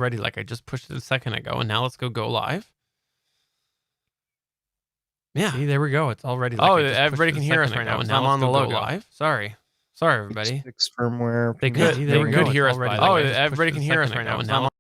Ready, like I just pushed it a second ago, and now let's go live. Yeah. See, there we go. It's already. Like everybody can hear us right now. Now I'm on the logo. Live. Sorry, everybody. Fixed firmware. They could. They could hear us. Everybody can hear us right now. Now.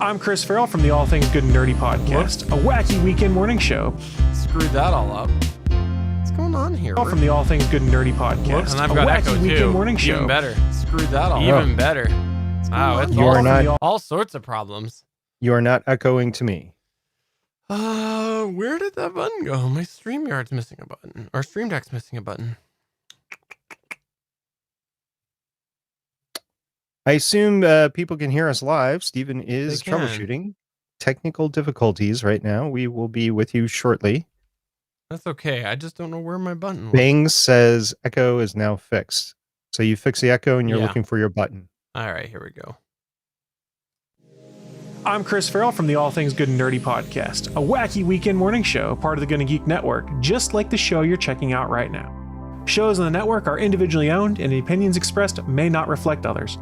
I'm Chris Farrell from the All Things Good and Nerdy podcast, a wacky weekend morning show. Screwed that all up. What's going on here? From the All Things Good and Nerdy podcast, and I've got a wacky echo weekend too. morning show. Even better. Screwed that all up. Even better. Wow, it's all sorts of problems. You are not echoing to me. Where did that button go? My StreamYard's missing a button, or Stream Deck's missing a button. I assume people can hear us live. Stephen is troubleshooting technical difficulties right now. We will be with you shortly. That's okay. I just don't know where my button was. Bing says echo is now fixed. So you fix the echo and you're looking for your button. All right, here we go. I'm Chris Farrell from the All Things Good and Nerdy podcast, a wacky weekend morning show, part of the Good and Geek Network, just like the show you're checking out right now. Shows on the network are individually owned, and the opinions expressed may not reflect others.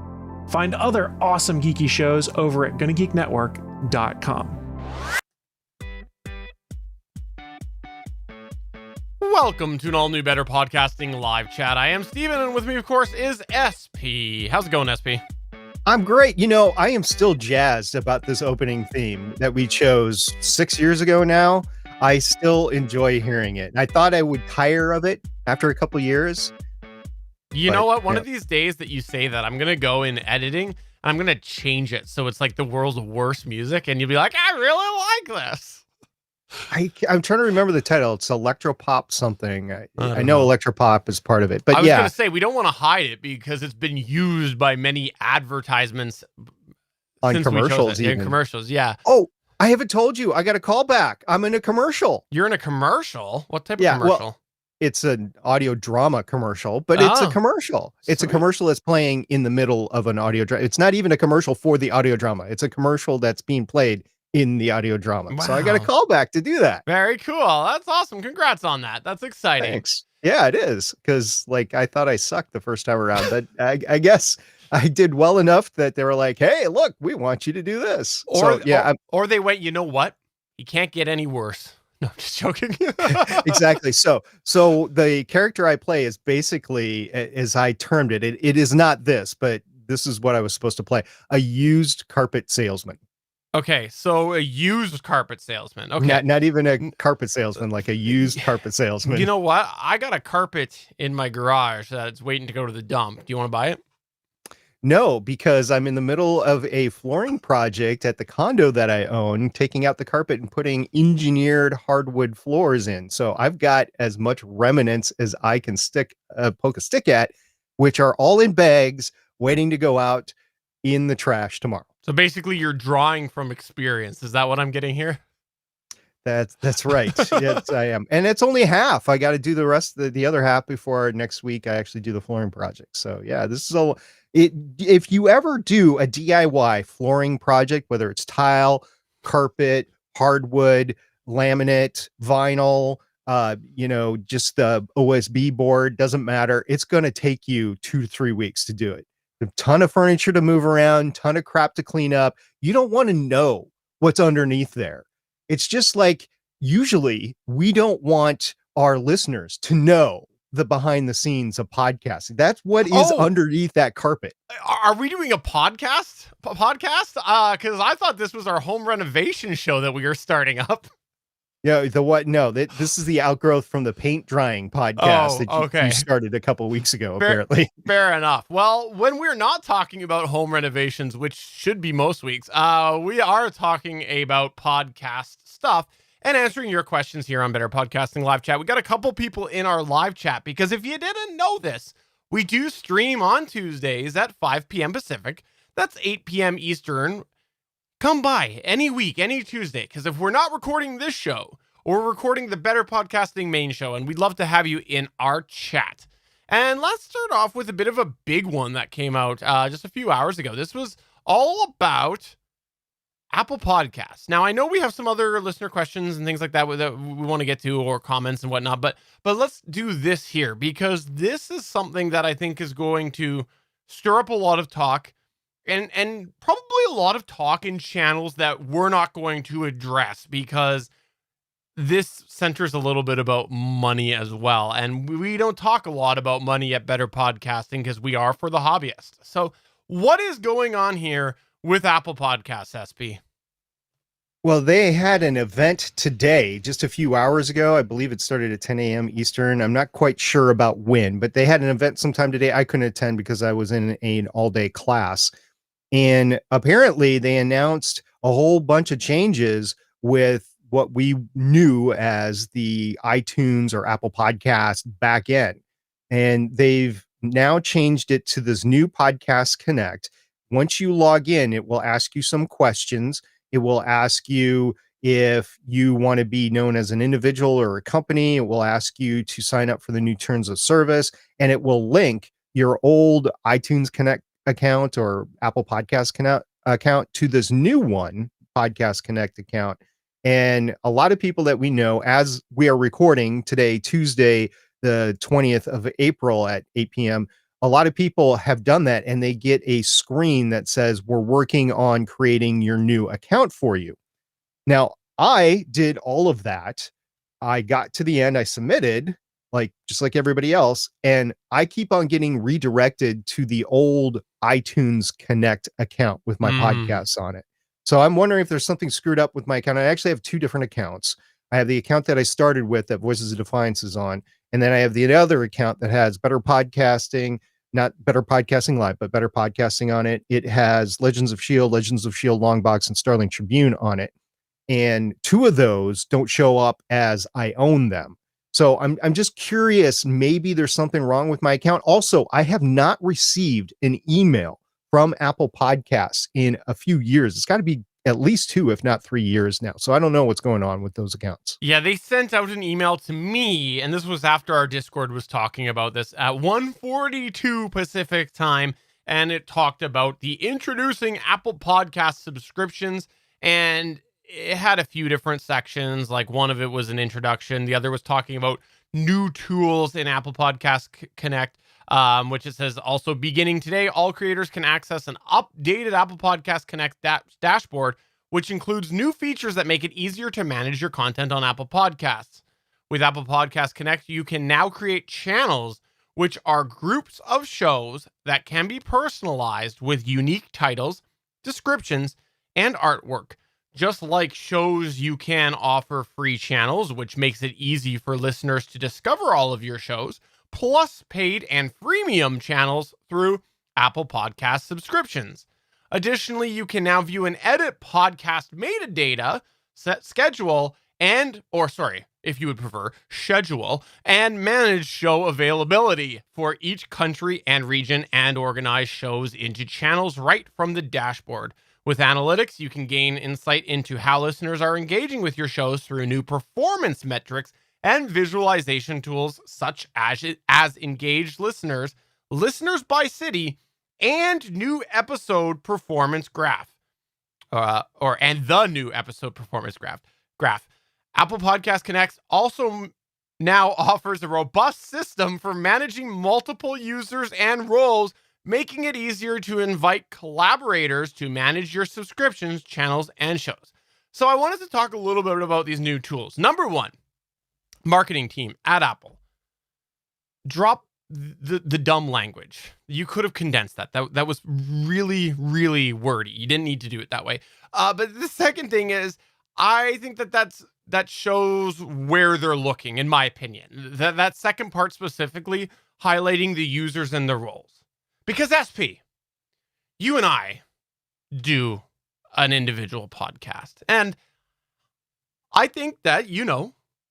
Find other awesome geeky shows over at GonnaGeekNetwork.com. Welcome to an all new Better Podcasting live chat. I am Steven, and with me, of course, is SP. How's it going, SP? I'm great. You know, I am still jazzed about this opening theme that we chose 6 years ago now. I still enjoy hearing it. I thought I would tire of it after a couple years. You know what? One of these days that you say that, I'm going to go in editing and I'm going to change it so it's like the world's worst music, and you'll be like, I really like this. I'm trying to remember the title. It's Electropop something. I know Electropop is part of it, but I was going to say, we don't want to hide it because it's been used by many advertisements on commercials. In commercials, yeah. Oh, I haven't told you. I got a call back. I'm in a commercial. You're in a commercial? What type of commercial? Well, it's an audio drama commercial, but it's a commercial. It's a commercial that's playing in the middle of an audio drama. It's not even a commercial for the audio drama. It's a commercial that's being played in the audio drama. Wow. So I got a call back to do that. Very cool. That's awesome. Congrats on that. That's exciting. Thanks. Yeah, it is. Because I thought I sucked the first time around, but I guess I did well enough that they were like, hey, look, we want you to do this. Or they went, you know what? You can't get any worse. No, just joking. Exactly. So the character I play is basically, as I termed it, it is not this, but this is what I was supposed to play: a used carpet salesman. Okay, so a used carpet salesman. Okay, not even a carpet salesman, like a used carpet salesman. You know what? I got a carpet in my garage that's waiting to go to the dump. Do you want to buy it? No, because I'm in the middle of a flooring project at the condo that I own, taking out the carpet and putting engineered hardwood floors in. So I've got as much remnants as I can poke a stick at, which are all in bags waiting to go out in the trash tomorrow. So basically you're drawing from experience. Is that what I'm getting here? That's right. Yes, I am. And it's only half. I got to do the rest of the other half before next week I actually do the flooring project. So yeah, this is if you ever do a DIY flooring project, whether it's tile, carpet, hardwood, laminate, vinyl, just the OSB board, doesn't matter. It's going to take you 2 to 3 weeks to do it. A ton of furniture to move around, ton of crap to clean up. You don't want to know what's underneath there. It's just like, usually we don't want our listeners to know the behind the scenes of podcasting. That's what is underneath that carpet. Are we doing a podcast? Because I thought this was our home renovation show that we are starting up. Yeah, this is the outgrowth from the paint drying podcast that you started a couple weeks ago, apparently. Fair enough. Well, when we're not talking about home renovations, which should be most weeks, we are talking about podcast stuff and answering your questions here on Better Podcasting Live Chat. We got a couple people in our live chat because if you didn't know this, we do stream on Tuesdays at 5 p.m. Pacific. That's 8 p.m. Eastern. Come by any week, any Tuesday, because if we're not recording this show, we're recording the Better Podcasting main show, and we'd love to have you in our chat. And let's start off with a bit of a big one that came out just a few hours ago. This was all about Apple Podcasts. Now, I know we have some other listener questions and things like that that we want to get to, or comments and whatnot, but let's do this here, because this is something that I think is going to stir up a lot of talk. And probably a lot of talk in channels that we're not going to address, because this centers a little bit about money as well. And we don't talk a lot about money at Better Podcasting because we are for the hobbyist. So what is going on here with Apple Podcasts, SP? Well, they had an event today, just a few hours ago. I believe it started at 10 a.m. Eastern. I'm not quite sure about when, but they had an event sometime today. I couldn't attend because I was in an all-day class. And apparently they announced a whole bunch of changes with what we knew as the iTunes or Apple Podcast backend. And they've now changed it to this new Podcast Connect. Once you log in, it will ask you some questions. It will ask you if you want to be known as an individual or a company. It will ask you to sign up for the new terms of service, and it will link your old iTunes Connect account or Apple Podcast Connect account to this new one, Podcast Connect account. And a lot of people that we know, as we are recording today, Tuesday, the 20th of April at 8 p.m., a lot of people have done that, and they get a screen that says, we're working on creating your new account for you. Now, I did all of that. I got to the end, I submitted, just like everybody else, and I keep on getting redirected to the old iTunes Connect account with my podcasts on it. So I'm wondering if there's something screwed up with my account. I actually have two different accounts. I have the account that I started with that Voices of Defiance is on, and then I have the other account that has Better Podcasting, not Better Podcasting Live, but Better Podcasting on it. It has Legends of S.H.I.E.L.D., Longbox, and Starling Tribune on it. And two of those don't show up as I own them. So I'm just curious, maybe there's something wrong with my account. Also, I have not received an email from Apple Podcasts in a few years. It's got to be at least 2, if not 3 years now. So I don't know what's going on with those accounts. Yeah, they sent out an email to me, and this was after our Discord was talking about this at 1:42 Pacific time, and it talked about the introducing Apple Podcast subscriptions, and it had a few different sections. Like, one of it was an introduction. The other was talking about new tools in Apple Podcast Connect, which it says, also beginning today, all creators can access an updated Apple Podcast Connect dashboard, which includes new features that make it easier to manage your content on Apple Podcasts. With Apple Podcast Connect, you can now create channels, which are groups of shows that can be personalized with unique titles, descriptions, and artwork. Just like shows, you can offer free channels, which makes it easy for listeners to discover all of your shows, plus paid and freemium channels through Apple Podcast subscriptions. Additionally, you can now view and edit podcast metadata, set schedule, if you would prefer, schedule, and manage show availability for each country and region, and organize shows into channels right from the dashboard. With analytics, you can gain insight into how listeners are engaging with your shows through new performance metrics and visualization tools such as engaged listeners, listeners by city, and new episode performance graph. And the new episode performance graph. Apple Podcast Connect also now offers a robust system for managing multiple users and roles, making it easier to invite collaborators to manage your subscriptions, channels, and shows. So I wanted to talk a little bit about these new tools. Number one, marketing team at Apple. Drop the dumb language. You could have condensed that. That was really, really wordy. You didn't need to do it that way. But the second thing is, I think that shows where they're looking, in my opinion. That second part specifically, highlighting the users and their roles. Because SP, you and I do an individual podcast. And I think that,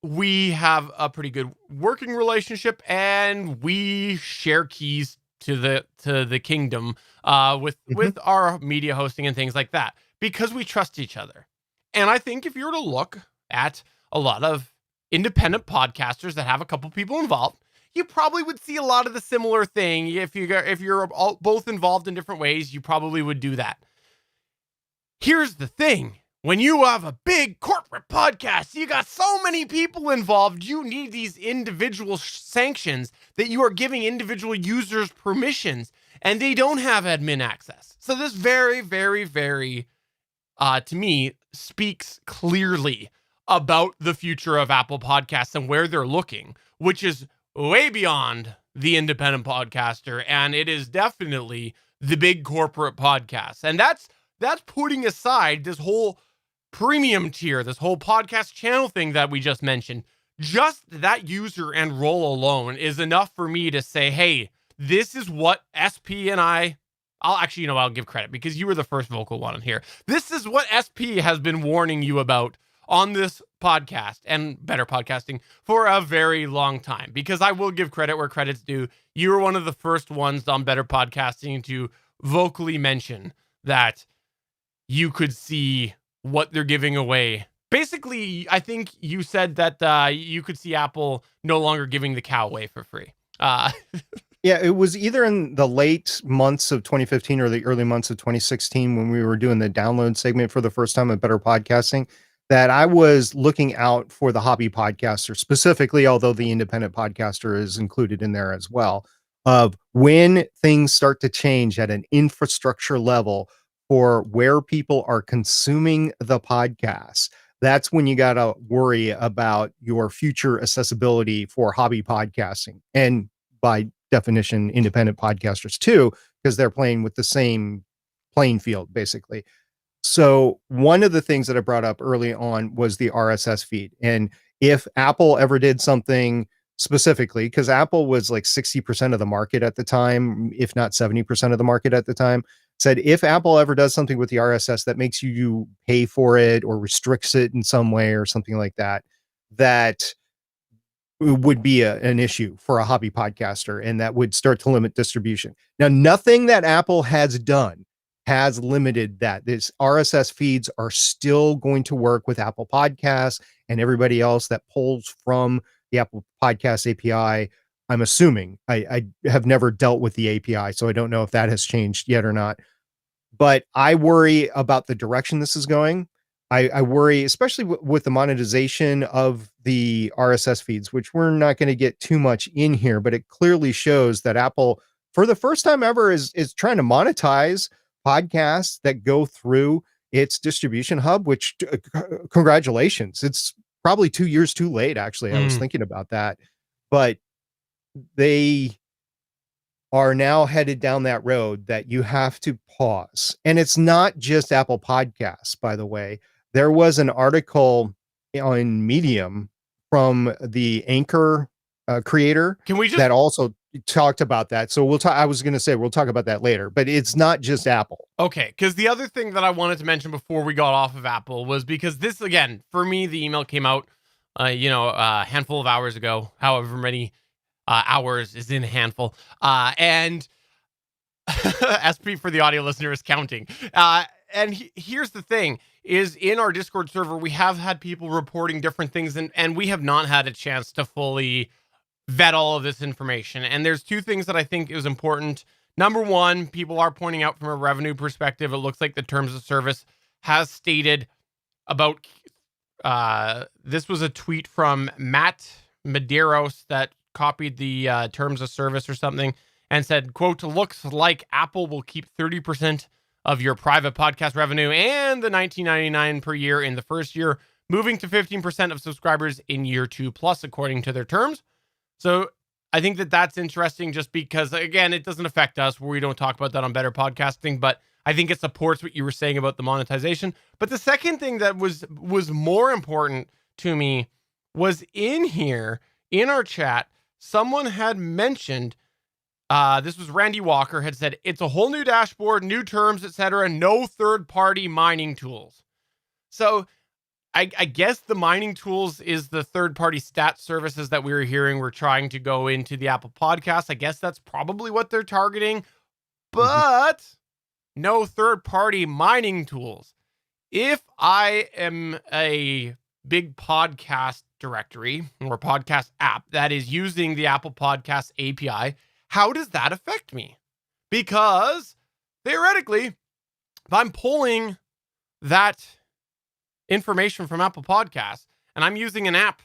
we have a pretty good working relationship, and we share keys to the kingdom with our media hosting and things like that, because we trust each other. And I think if you were to look at a lot of independent podcasters that have a couple people involved, you probably would see a lot of the similar thing. If you're both involved in different ways, you probably would do that. Here's the thing. When you have a big corporate podcast, you got so many people involved, you need these individual sanctions that you are giving individual users permissions, and they don't have admin access. So this very, very, very, to me, speaks clearly about the future of Apple Podcasts and where they're looking, which is way beyond the independent podcaster, and it is definitely the big corporate podcasts. And that's putting aside this whole premium tier, this whole podcast channel thing that we just mentioned. Just that user and role alone is enough for me to say, hey, this is what SP and I'll give credit because you were the first vocal one here. This is what SP has been warning you about on this podcast and Better Podcasting for a very long time, because I will give credit where credit's due. You were one of the first ones on Better Podcasting to vocally mention that you could see what they're giving away. Basically, I think you said that you could see Apple no longer giving the cow away for free. Yeah, it was either in the late months of 2015 or the early months of 2016 when we were doing the download segment for the first time at Better Podcasting that I was looking out for the hobby podcaster specifically, although the independent podcaster is included in there as well, of when things start to change at an infrastructure level for where people are consuming the podcasts. That's when you got to worry about your future accessibility for hobby podcasting. And by definition, independent podcasters too, because they're playing with the same playing field, basically. So one of the things that I brought up early on was the RSS feed. And if Apple ever did something specifically, because Apple was like 60% of the market at the time, if not 70% of the market at the time, said if Apple ever does something with the RSS that makes you pay for it or restricts it in some way or something like that, that would be an issue for a hobby podcaster, and that would start to limit distribution. Now, nothing that Apple has done has limited that. These RSS feeds are still going to work with Apple Podcasts and everybody else that pulls from the Apple Podcast API. I'm assuming. I have never dealt with the API, so I don't know if that has changed yet or not. But I worry about the direction this is going. I worry, especially with the monetization of the RSS feeds, which we're not going to get too much in here, but it clearly shows that Apple, for the first time ever, is trying to monetize podcasts that go through its distribution hub, which congratulations. It's probably 2 years too late, actually. I was thinking about that. But they are now headed down that road that you have to pause. And it's not just Apple Podcasts, by the way. There was an article on Medium from the Anchor creator that also talked about that. So we'll talk. I was going to say we'll talk about that later, but it's not just Apple. Okay, because the other thing that I wanted to mention before we got off of Apple was because this, again, for me, the email came out, a handful of hours ago, however many hours is in a handful, and SP for the audio listener is counting. And here's the thing: is in our Discord server, we have had people reporting different things, and we have not had a chance to fully vet all of this information. And there's two things that I think is important. Number one, people are pointing out from a revenue perspective, it looks like the terms of service has stated about this was a tweet from Matt Medeiros that copied the terms of service or something and said, quote, looks like Apple will keep 30% of your private podcast revenue and the $19.99 per year in the first year, moving to 15% of subscribers in year 2 plus, according to their terms. So I think that that's interesting just because, again, it doesn't affect us. We don't talk about that on Better Podcasting, but I think it supports what you were saying about the monetization. But the second thing that was more important to me was in here, in our chat, someone had mentioned, this was Randy Walker, had said, it's a whole new dashboard, new terms, etc., no third-party mining tools. So I guess the mining tools is the third-party stat services that we were hearing were trying to go into the Apple Podcast. I guess that's probably what they're targeting, but no third-party mining tools. If I am a big podcast directory or podcast app that is using the Apple Podcast API, how does that affect me? Because theoretically, if I'm pulling that information from Apple Podcasts and I'm using an app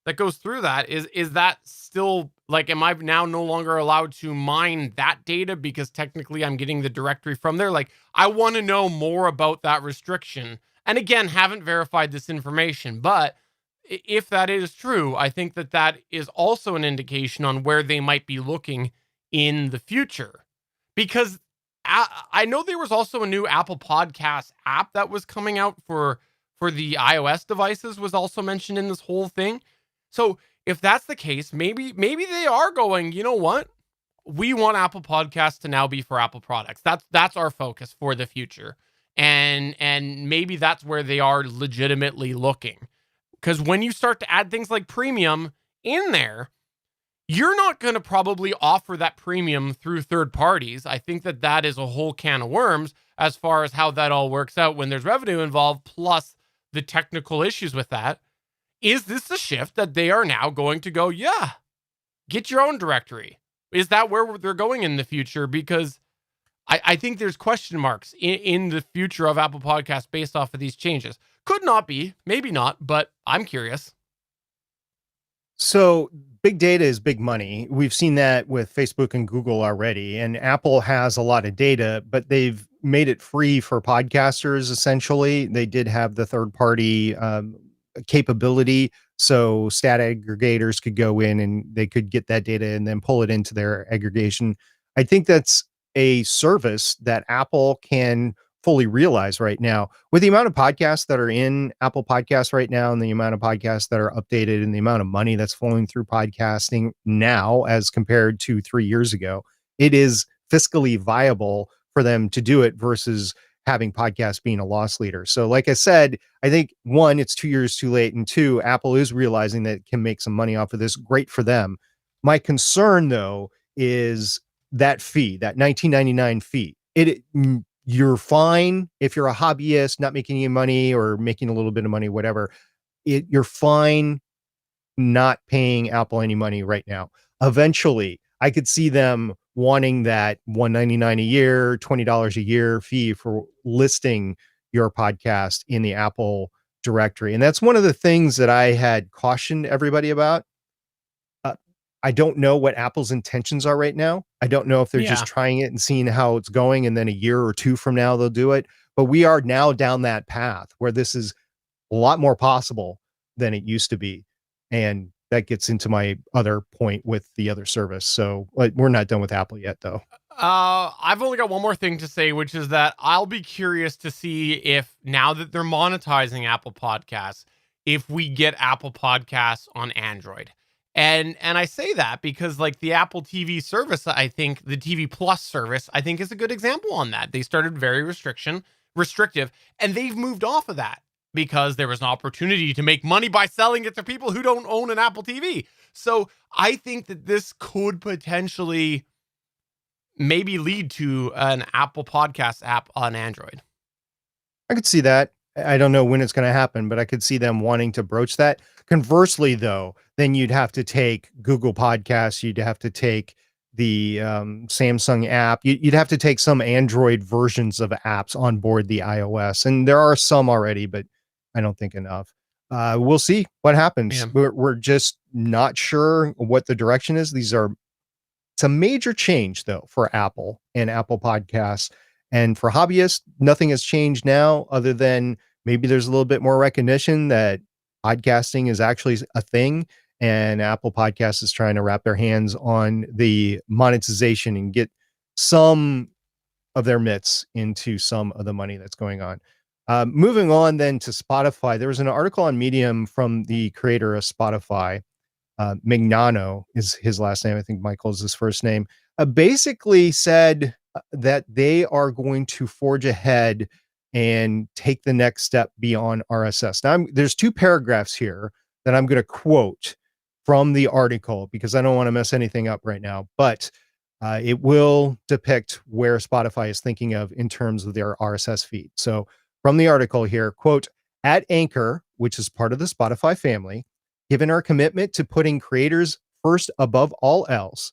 that goes through that, is that still, like, am I now no longer allowed to mine that data because technically I'm getting the directory from there? Like, I want to know more about that restriction. And again, haven't verified this information, but if that is true, I think that that is also an indication on where they might be looking in the future. Because I know there was also a new Apple Podcast app that was coming out for the iOS devices, was also mentioned in this whole thing. So if that's the case, maybe they are going, you know what? We want Apple Podcasts to now be for Apple products. That's our focus for the future. And maybe that's where they are legitimately looking. Because when you start to add things like premium in there, you're not going to probably offer that premium through third parties. I think that that is a whole can of worms as far as how that all works out when there's revenue involved, plus the technical issues with that. Is this a shift that they are now going to go, yeah, get your own directory? Is that where they're going in the future? Because I think there's question marks in the future of Apple Podcasts based off of these changes. Could not be, maybe not, but I'm curious. So big data is big money. We've seen that with Facebook and Google already, and Apple has a lot of data, but they've made it free for podcasters. Essentially, they did have the third party capability, so stat aggregators could go in and they could get that data and then pull it into their aggregation. I think that's a service that Apple can fully realize right now with the amount of podcasts that are in Apple Podcasts right now and the amount of podcasts that are updated and the amount of money that's flowing through podcasting now as compared to 3 years ago. It is fiscally viable for them to do it versus having podcasts being a loss leader. So like I said, I think one, it's 2 years too late, and two, Apple is realizing that it can make some money off of this. Great for them. My concern though is that fee, that $19.99 fee. You're fine if you're a hobbyist, not making any money or making a little bit of money, whatever. You're fine not paying Apple any money right now. Eventually, I could see them wanting that $199 a year, $20 a year fee for listing your podcast in the Apple directory. And that's one of the things that I had cautioned everybody about. I don't know what Apple's intentions are right now. I don't know if they're just trying it and seeing how it's going, and then a year or two from now they'll do it. But we are now down that path where this is a lot more possible than it used to be. And that gets into my other point with the other service. So we're not done with Apple yet, though. I've only got one more thing to say, which is that I'll be curious to see if now that they're monetizing Apple Podcasts, if we get Apple Podcasts on Android. And I say that because, like, the Apple TV service, I think the TV Plus service, I think is a good example on that. They started very restrictive, and they've moved off of that because there was an opportunity to make money by selling it to people who don't own an Apple TV. So I think that this could potentially maybe lead to an Apple Podcast app on Android. I could see that. I don't know when it's going to happen, but I could see them wanting to broach that. Conversely, though, then you'd have to take Google Podcasts. You'd have to take the Samsung app. You'd have to take some Android versions of apps on board the iOS. And there are some already, but I don't think enough. We'll see what happens. Yeah. We're just not sure what the direction is. It's a major change though for Apple and Apple Podcasts. And for hobbyists, nothing has changed now other than maybe there's a little bit more recognition that podcasting is actually a thing. And Apple Podcasts is trying to wrap their hands on the monetization and get some of their mitts into some of the money that's going on. Moving on then to Spotify, there was an article on Medium from the creator of Spotify, Mignano is his last name. I think Michael is his first name. Basically said that they are going to forge ahead and take the next step beyond RSS. Now, there's two paragraphs here that I'm going to quote from the article because I don't want to mess anything up right now, but it will depict where Spotify is thinking of in terms of their RSS feed. So from the article here, quote, at Anchor, which is part of the Spotify family, given our commitment to putting creators first above all else,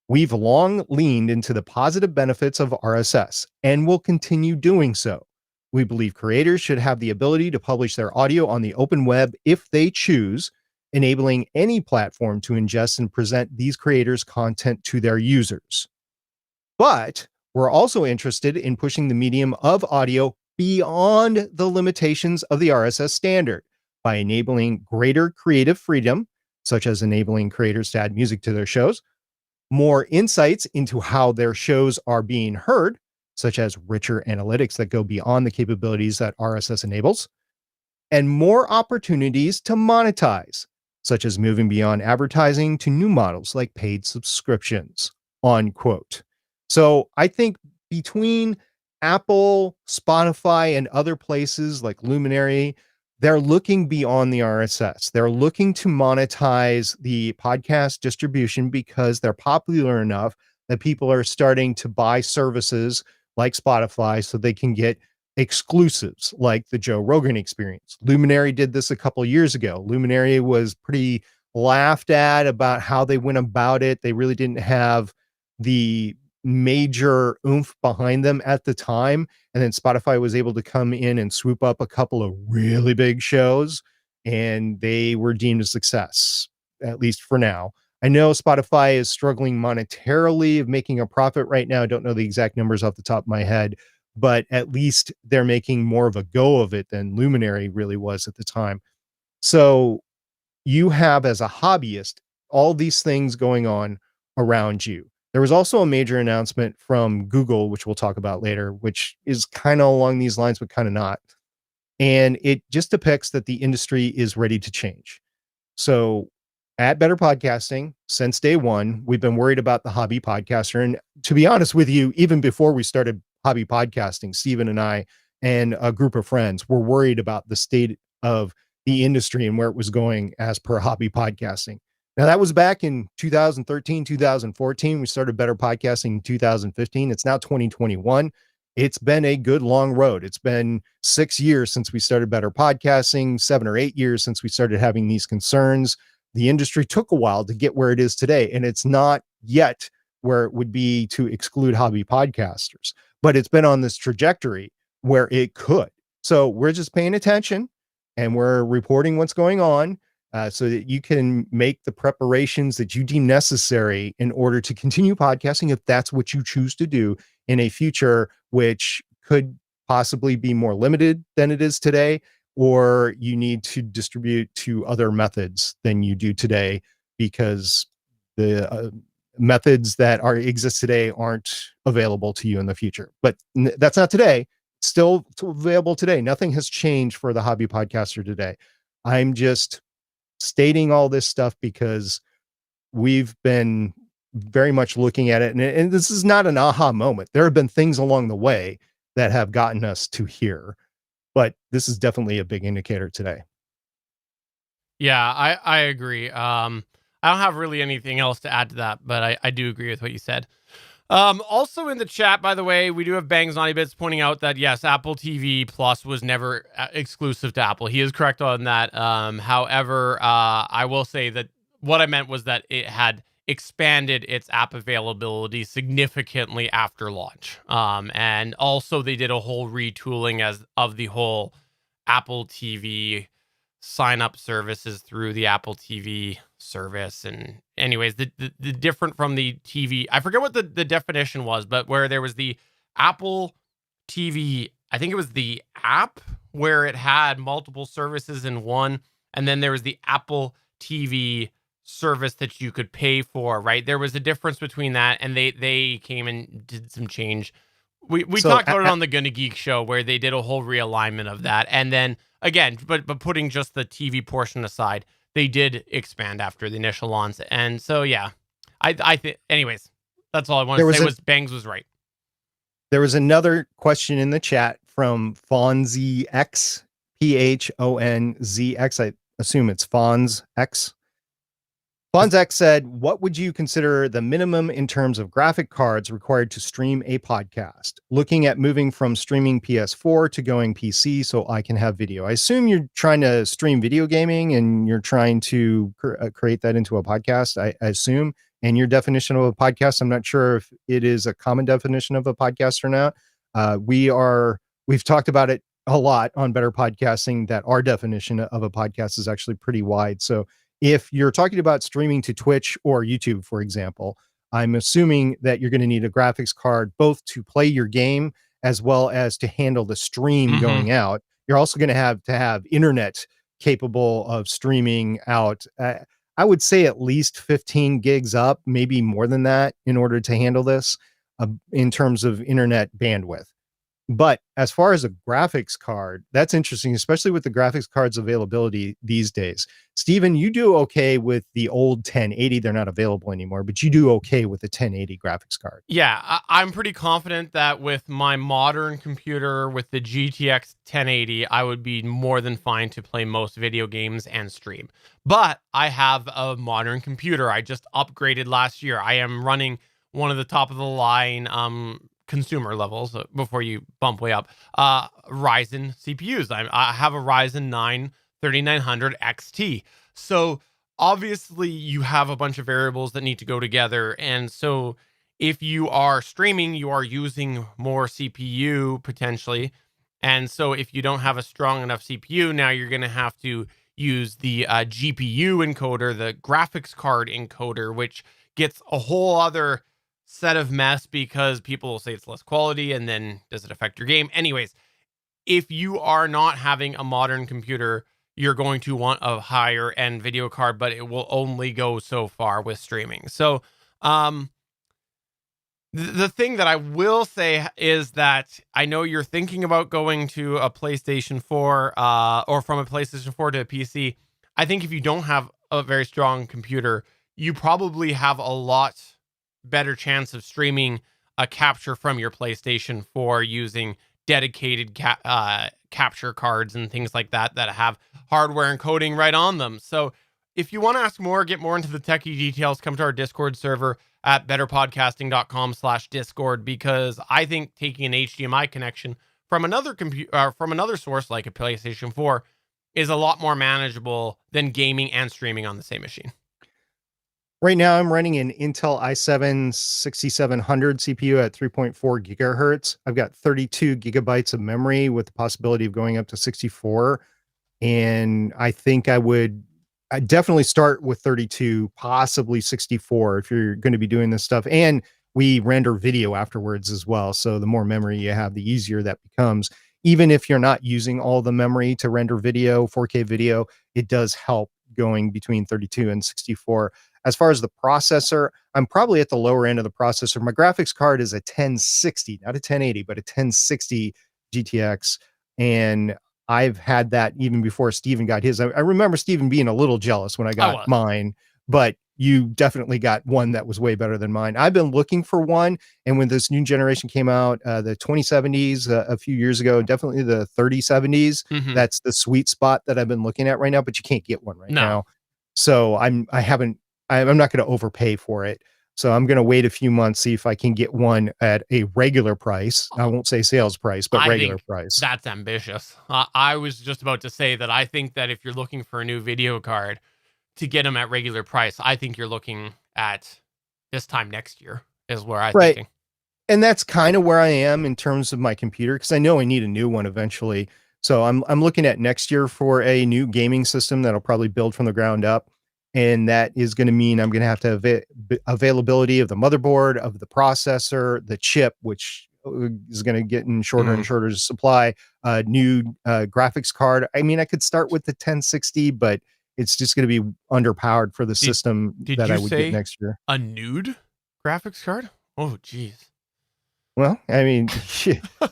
we've long leaned into the positive benefits of RSS and will continue doing so. We believe creators should have the ability to publish their audio on the open web if they choose, enabling any platform to ingest and present these creators' content to their users. But we're also interested in pushing the medium of audio beyond the limitations of the RSS standard by enabling greater creative freedom, such as enabling creators to add music to their shows, more insights into how their shows are being heard, such as richer analytics that go beyond the capabilities that RSS enables, and more opportunities to monetize, such as moving beyond advertising to new models like paid subscriptions, unquote. So I think between Apple, Spotify, and other places like Luminary, they're looking beyond the RSS. They're looking to monetize the podcast distribution because they're popular enough that people are starting to buy services like Spotify so they can get exclusives like the Joe Rogan Experience. Luminary did this a couple years ago. Luminary was pretty laughed at about how they went about it. They really didn't have the major oomph behind them at the time. And then Spotify was able to come in and swoop up a couple of really big shows, and they were deemed a success, at least for now. I know Spotify is struggling monetarily of making a profit right now. I don't know the exact numbers off the top of my head, but at least they're making more of a go of it than Luminary really was at the time. So you have, as a hobbyist, all these things going on around you. There was also a major announcement from Google, which we'll talk about later, which is kind of along these lines, but kind of not. And it just depicts that the industry is ready to change. So at Better Podcasting, since day one, we've been worried about the hobby podcaster. And to be honest with you, even before we started hobby podcasting, Stephen and I and a group of friends were worried about the state of the industry and where it was going as per hobby podcasting. Now, that was back in 2013, 2014. We started Better Podcasting in 2015. It's now 2021. It's been a good long road. It's been 6 years since we started Better Podcasting, 7 or 8 years since we started having these concerns. The industry took a while to get where it is today, and it's not yet where it would be to exclude hobby podcasters, but it's been on this trajectory where it could. So we're just paying attention and we're reporting what's going on so that you can make the preparations that you deem necessary in order to continue podcasting if that's what you choose to do in a future, which could possibly be more limited than it is today, or you need to distribute to other methods than you do today because the methods that exist today aren't available to you in the future. But that's not today. Still available today. Nothing has changed for the hobby podcaster today. I'm just stating all this stuff because we've been very much looking at it. And this is not an aha moment. There have been things along the way that have gotten us to here, but this is definitely a big indicator today. Yeah, I agree. I don't have really anything else to add to that, but I do agree with what you said. Also in the chat, by the way, we do have Bangs Naughty Bits pointing out that yes, Apple TV Plus was never exclusive to Apple. He is correct on that. However, I will say that what I meant was that it had expanded its app availability significantly after launch. And also they did a whole retooling of the whole Apple TV sign up services through the Apple TV service. And anyways, the different from the TV, I forget what the definition was, but where there was the Apple TV, I think it was the app where it had multiple services in one, and then there was the Apple TV service that you could pay for, right? There was a difference between that, and they came and did some change. We So talked about it on the Gonna Geek show where they did a whole realignment of that, and then again, but putting just the TV portion aside, they did expand after the initial launch, and so yeah, I think. Anyways, that's all I want to say. Was Bangs was right. There was another question in the chat from Fonzie X, PHONZX. I assume it's Fonz X. Fonz X said, what would you consider the minimum in terms of graphic cards required to stream a podcast? Looking at moving from streaming PS4 to going PC so I can have video. I assume you're trying to stream video gaming and you're trying to create that into a podcast, I assume. And your definition of a podcast, I'm not sure if it is a common definition of a podcast or not. We've talked about it a lot on Better Podcasting, that our definition of a podcast is actually pretty wide. So if you're talking about streaming to Twitch or YouTube, for example, I'm assuming that you're going to need a graphics card both to play your game as well as to handle the stream going out. You're also going to have internet capable of streaming out. I would say at least 15 gigs up, maybe more than that, in order to handle this in terms of internet bandwidth. But as far as a graphics card, that's interesting, especially with the graphics cards availability these days. Steven, you do okay with the old 1080. They're not available anymore, but you do okay with the 1080 graphics card. Yeah, I'm pretty confident that with my modern computer, with the GTX 1080, I would be more than fine to play most video games and stream. But I have a modern computer. I just upgraded last year. I am running one of the top of the line consumer levels before you bump way up Ryzen CPUs. I have a Ryzen 9 3900 XT. So obviously you have a bunch of variables that need to go together, and so if you are streaming, you are using more CPU potentially, and so if you don't have a strong enough CPU, now you're going to have to use the GPU encoder, the graphics card encoder, which gets a whole other set of mess because people will say it's less quality, and then does it affect your game? Anyways, if you are not having a modern computer, you're going to want a higher end video card, but it will only go so far with streaming. So the thing that I will say is that I know you're thinking about going to a PlayStation 4 or from a PlayStation 4 to a PC. I think if you don't have a very strong computer, you probably have a lot better chance of streaming a capture from your PlayStation 4 using dedicated capture cards and things like that that have hardware encoding right on them. So if you want to ask more, get more into the techie details, come to our Discord server at betterpodcasting.com/Discord, because I think taking an HDMI connection from another from another source like a PlayStation 4 is a lot more manageable than gaming and streaming on the same machine. Right now, I'm running an Intel i7 6700 CPU at 3.4 gigahertz. I've got 32 gigabytes of memory with the possibility of going up to 64. And I think I'd definitely start with 32, possibly 64 if you're going to be doing this stuff. And we render video afterwards as well. So the more memory you have, the easier that becomes. Even if you're not using all the memory to render video, 4K video, it does help going between 32 and 64. As far as the processor, I'm probably at the lower end of the processor. My graphics card is a 1060, not a 1080, but a 1060 GTX. And I've had that even before Steven got his. I remember Steven being a little jealous when I got mine, but you definitely got one that was way better than mine. I've been looking for one. And when this new generation came out, the 2070s a few years ago, definitely the 3070s, that's the sweet spot that I've been looking at right now, but you can't get one right now. So I'm not going to overpay for it. So I'm going to wait a few months, see if I can get one at a regular price. I won't say sales price, but regular price. That's ambitious. I was just about to say that I think that if you're looking for a new video card to get them at regular price, I think you're looking at this time next year is where I'm thinking. And that's kind of where I am in terms of my computer, because I know I need a new one eventually. So I'm looking at next year for a new gaming system that'll probably build from the ground up, and that is going to mean I'm going to have to have availability of the motherboard, of the processor, the chip, which is going to get in shorter and Mm. shorter supply. New graphics card. I mean, I could start with the 1060, but it's just going to be underpowered for the Did system did that I you would get say next year. a nude graphics card? Oh, geez. Well, I mean,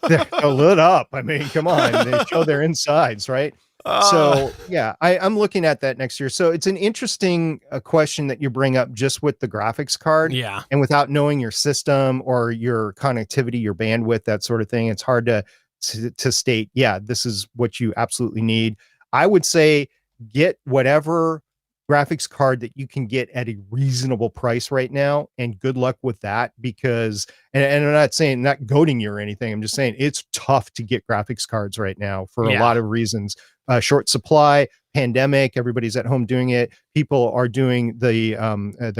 they're lit up. I mean, come on, they show their insides, right? Uh, So, yeah, I'm looking at that next year. So it's an interesting question that you bring up just with the graphics card, yeah. and without knowing your system or your connectivity, your bandwidth, that sort of thing. It's hard to state, yeah, this is what you absolutely need. I would say get whatever graphics card that you can get at a reasonable price right now, and good luck with that, because and I'm not saying, not goading you or anything, I'm just saying it's tough to get graphics cards right now for a Yeah. lot of reasons. Short supply, pandemic, everybody's at home doing it. People are doing the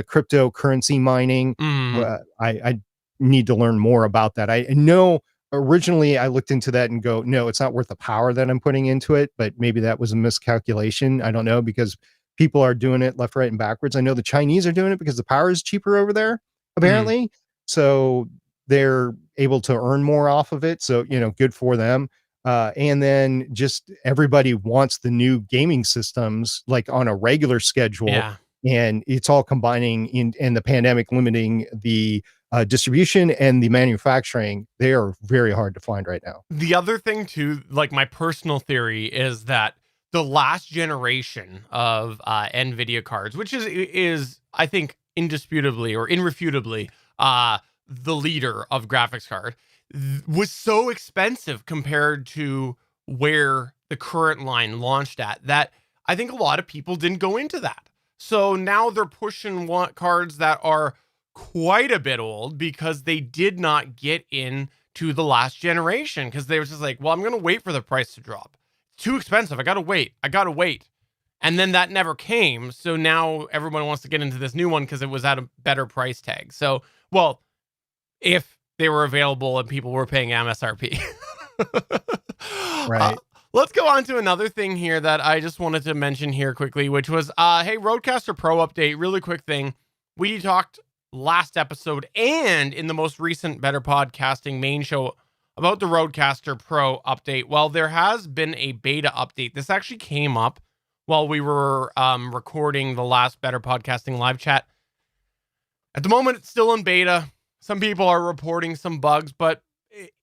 cryptocurrency mining. Mm, I need to learn more about that. I know originally I looked into that and go, no, it's not worth the power that I'm putting into it, but maybe that was a miscalculation. I don't know, because people are doing it left, right, and backwards. I know the Chinese are doing it because the power is cheaper over there, mm, apparently. So they're able to earn more off of it. So, good for them. And then just everybody wants the new gaming systems like on a regular schedule. yeah. And it's all combining in the pandemic, limiting the distribution and the manufacturing. They are very hard to find right now. The other thing too, like my personal theory is that the last generation of NVIDIA cards, which is I think indisputably or irrefutably the leader of graphics card, was so expensive compared to where the current line launched at that I think a lot of people didn't go into that. So now they're pushing cards that are quite a bit old because they did not get in to the last generation, because they were just like, well, I'm going to wait for the price to drop. It's too expensive. I got to wait. I got to wait. And then that never came. So now everyone wants to get into this new one because it was at a better price tag. So, well, if they were available and people were paying MSRP. Right. Let's go on to another thing here that I just wanted to mention here quickly, which was, hey, Rodecaster Pro update. Really quick thing. We talked last episode and in the most recent Better Podcasting main show about the Rodecaster Pro update. Well, there has been a beta update. This actually came up while we were recording the last Better Podcasting live chat. At the moment, it's still in beta. Some people are reporting some bugs, but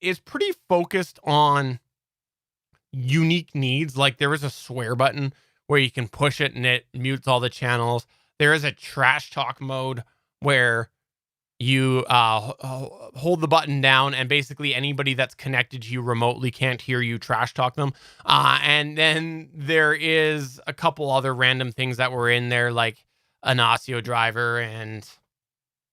it's pretty focused on unique needs. Like there is a swear button where you can push it and it mutes all the channels. There is a trash talk mode where you hold the button down and basically anybody that's connected to you remotely can't hear you trash talk them. And then there is a couple other random things that were in there, like an ASIO driver and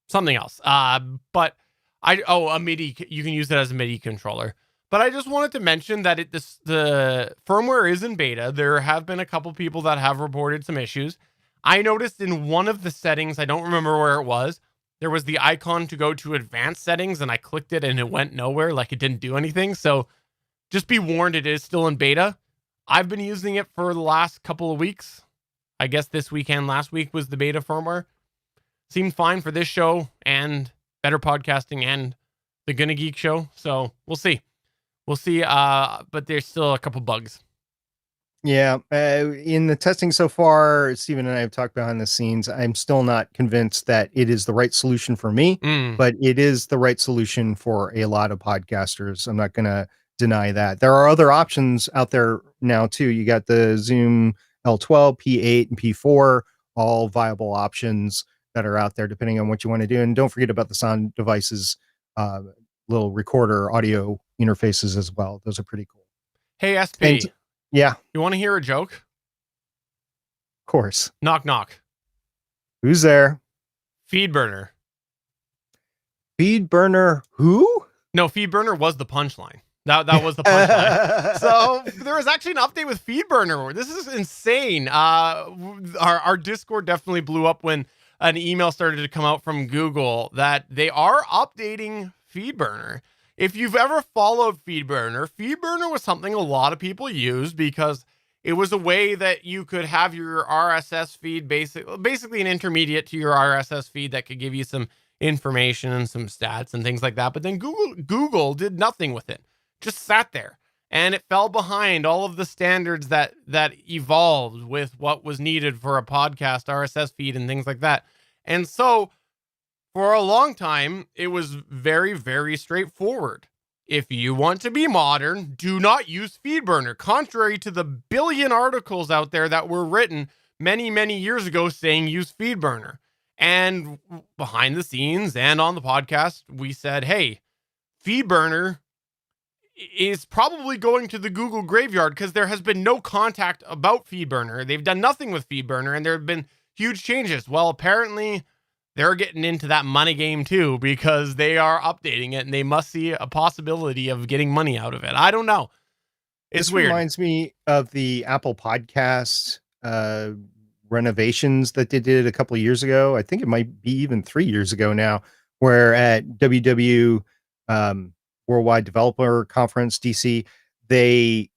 something else. But a MIDI, you can use it as a MIDI controller. But I just wanted to mention that the firmware is in beta. There have been a couple people that have reported some issues. I noticed in one of the settings, I don't remember where it was, there was the icon to go to advanced settings, and I clicked it and it went nowhere, like it didn't do anything. So just be warned, it is still in beta. I've been using it for the last couple of weeks. I guess this weekend, last week was the beta firmware. Seemed fine for this show and Better Podcasting and the Gonna Geek show. So we'll see. We'll see. But there's still a couple bugs. Yeah, in the testing so far, Steven and I have talked behind the scenes. I'm still not convinced that it is the right solution for me, but it is the right solution for a lot of podcasters. I'm not going to deny that. There are other options out there now too. You got the Zoom L12, P8, and P4, all viable options that are out there depending on what you want to do. And don't forget about the sound devices, little recorder audio interfaces as well. Those are pretty cool. Hey, SP. And yeah, you want to hear a joke? of course. Knock, knock. Who's there? Feedburner. Feedburner who? No, Feedburner was the punchline. That was the punchline. So there was actually an update with Feedburner. This is insane. Our Discord definitely blew up when an email started to come out from Google that they are updating Feedburner. if you've ever followed Feedburner, Feedburner was something a lot of people used because it was a way that you could have your RSS feed, basically an intermediate to your RSS feed that could give you some information and some stats and things like that. But then Google did nothing with it, just sat there, and it fell behind all of the standards that evolved with what was needed for a podcast RSS feed and things like that. And so for a long time, it was very, very straightforward. If you want to be modern, do not use Feedburner, contrary to the billion articles out there that were written many, many years ago saying use Feedburner. And behind the scenes and on the podcast, we said, hey, Feedburner is probably going to the Google graveyard because there has been no contact about Feedburner. They've done nothing with Feedburner, and there have been huge changes. Well, apparently they're getting into that money game too because they are updating it and they must see a possibility of getting money out of it. I don't know. It's This weird. reminds me of the Apple Podcast renovations that they did a couple of years ago. I think it might be even 3 years ago now, where at Worldwide Developer Conference, DC, they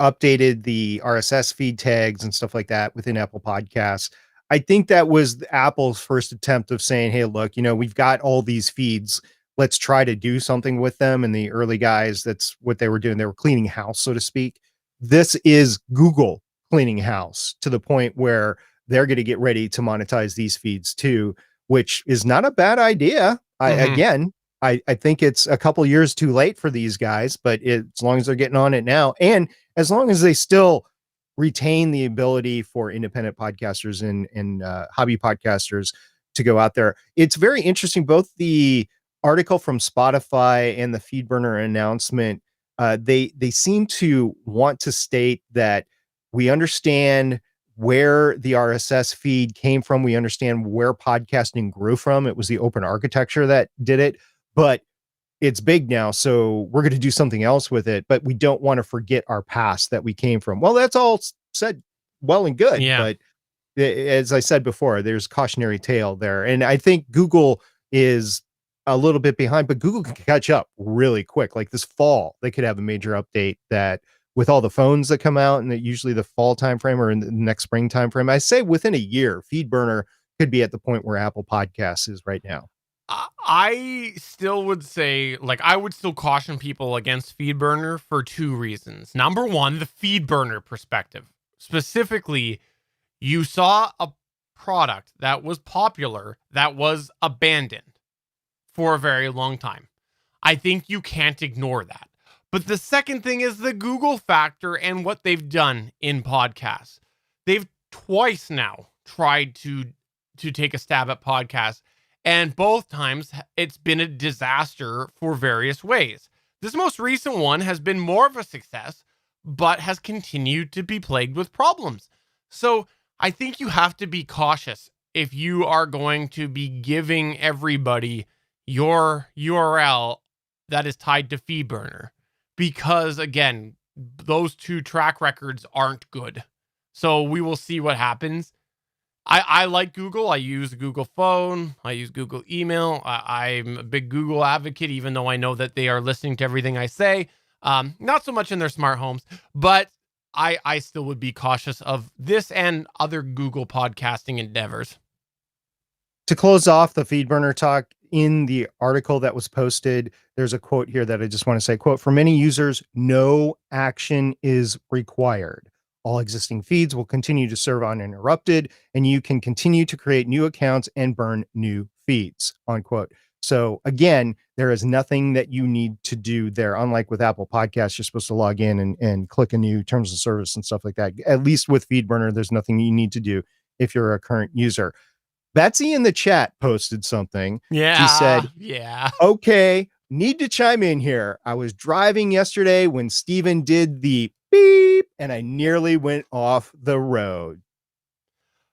updated the RSS feed tags and stuff like that within Apple Podcasts. I think that was Apple's first attempt of saying, hey, look, we've got all these feeds. Let's try to do something with them. And the early guys, that's what they were doing. They were cleaning house, so to speak. This is Google cleaning house to the point where they're going to get ready to monetize these feeds too, which is not a bad idea. I think it's a couple years too late for these guys, but as long as they're getting on it now, and as long as they still retain the ability for independent podcasters and hobby podcasters to go out there. It's very interesting. Both the article from Spotify and the Feedburner announcement, they seem to want to state that we understand where the RSS feed came from. We understand where podcasting grew from. It was the open architecture that did it, but it's big now, so we're going to do something else with it, but we don't want to forget our past that we came from. Well, that's all said well and good, but as I said before, there's cautionary tale there. And I think Google is a little bit behind, but Google can catch up really quick. Like this fall, they could have a major update that with all the phones that come out, and that usually the fall timeframe or in the next spring timeframe, I say within a year, Feedburner could be at the point where Apple Podcasts is right now. I still would say, I would still caution people against Feedburner for two reasons. Number one, the Feedburner perspective. Specifically, you saw a product that was popular that was abandoned for a very long time. I think you can't ignore that. But the second thing is the Google factor and what they've done in podcasts. They've twice now tried to take a stab at podcasts, and both times it's been a disaster for various ways. This most recent one has been more of a success, but has continued to be plagued with problems. So I think you have to be cautious if you are going to be giving everybody your URL that is tied to Feedburner, because again, those two track records aren't good. So we will see what happens. I like Google. I use Google Phone. I use Google Email. I'm a big Google advocate, even though I know that they are listening to everything I say. Not so much in their smart homes, but I still would be cautious of this and other Google podcasting endeavors. To close off the Feedburner talk, in the article that was posted, there's a quote here that I just want to say, quote, "For many users, no action is required. All existing feeds will continue to serve uninterrupted, and you can continue to create new accounts and burn new feeds," unquote. So again, there is nothing that you need to do there. Unlike with Apple Podcasts, you're supposed to log in and click a new terms of service and stuff like that. At least with Feedburner, there's nothing you need to do if you're a current user. Betsy in the chat posted something. Yeah. She said, yeah. Okay, need to chime in here. I was driving yesterday when Steven did the beep and I nearly went off the road.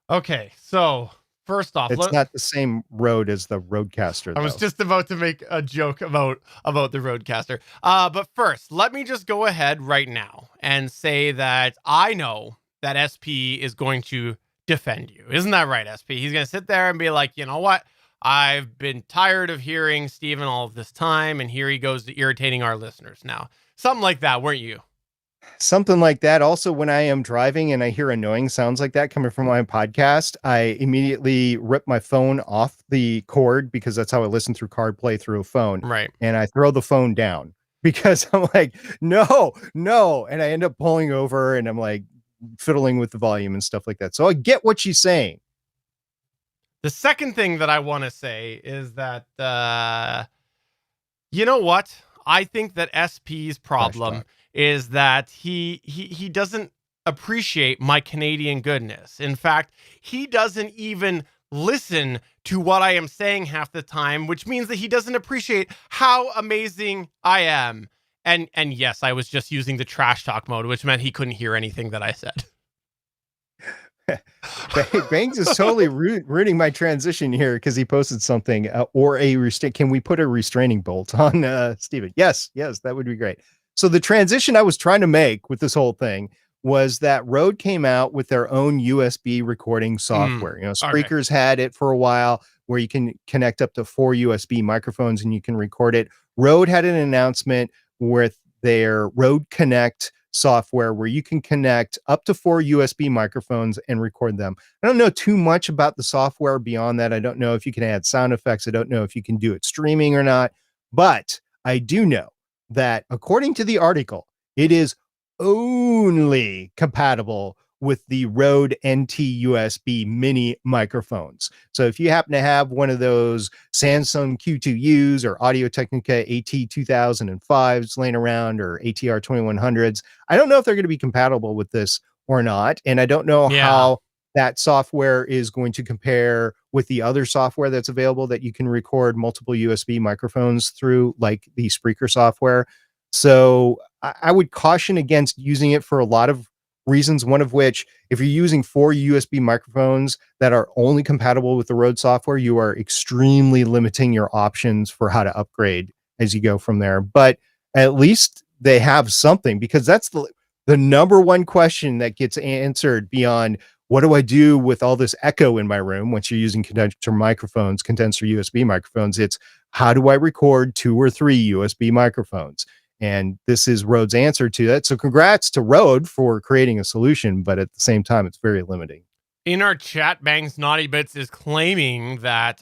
Okay, so first off, it's not the same road as the Roadcaster, though. I was just about to make a joke about the Roadcaster. But first, let me just go ahead right now and say that I know that SP is going to defend you. Isn't that right, SP? He's going to sit there and be like, you know what? I've been tired of hearing Steven all of this time, and here he goes to irritating our listeners now. Something like that, weren't you? Something like that. Also, when I am driving and I hear annoying sounds like that coming from my podcast, I immediately rip my phone off the cord because that's how I listen through CarPlay through a phone. Right. And I throw the phone down because I'm like, no, no. And I end up pulling over and I'm like fiddling with the volume and stuff like that. So I get what she's saying. The second thing that I want to say is that, you know what? I think that SP's problem is that he doesn't appreciate my Canadian goodness. In fact, he doesn't even listen to what I am saying half the time, which means that he doesn't appreciate how amazing I am. And yes, I was just using the trash talk mode, which meant he couldn't hear anything that I said. Banks is totally ruining my transition here because he posted something or can we put a restraining bolt on Steven? Yes, that would be great. So the transition I was trying to make with this whole thing was that Rode came out with their own USB recording software. Spreaker's had it for a while where you can connect up to 4 USB microphones and you can record it. Rode had an announcement with their Rode Connect software where you can connect up to 4 USB microphones and record them. I don't know too much about the software beyond that. I don't know if you can add sound effects. I don't know if you can do it streaming or not, but I do know that according to the article, it is only compatible with the Rode NT USB mini microphones. So if you happen to have one of those Samsung Q2Us or Audio-Technica AT2005s laying around or ATR 2100s, I don't know if they're going to be compatible with this or not. And I don't know how that software is going to compare with the other software that's available that you can record multiple USB microphones through, like the Spreaker software. So I would caution against using it for a lot of reasons, one of which, if you're using 4 USB microphones that are only compatible with the Rode software, you are extremely limiting your options for how to upgrade as you go from there. But at least they have something, because that's the number one question that gets answered beyond what do I do with all this echo in my room once you're using condenser USB microphones. It's how do I record 2 or 3 USB microphones? And this is Rode's answer to that. So congrats to Rode for creating a solution, but at the same time, it's very limiting. In our chat, Bangs Naughty Bits is claiming that,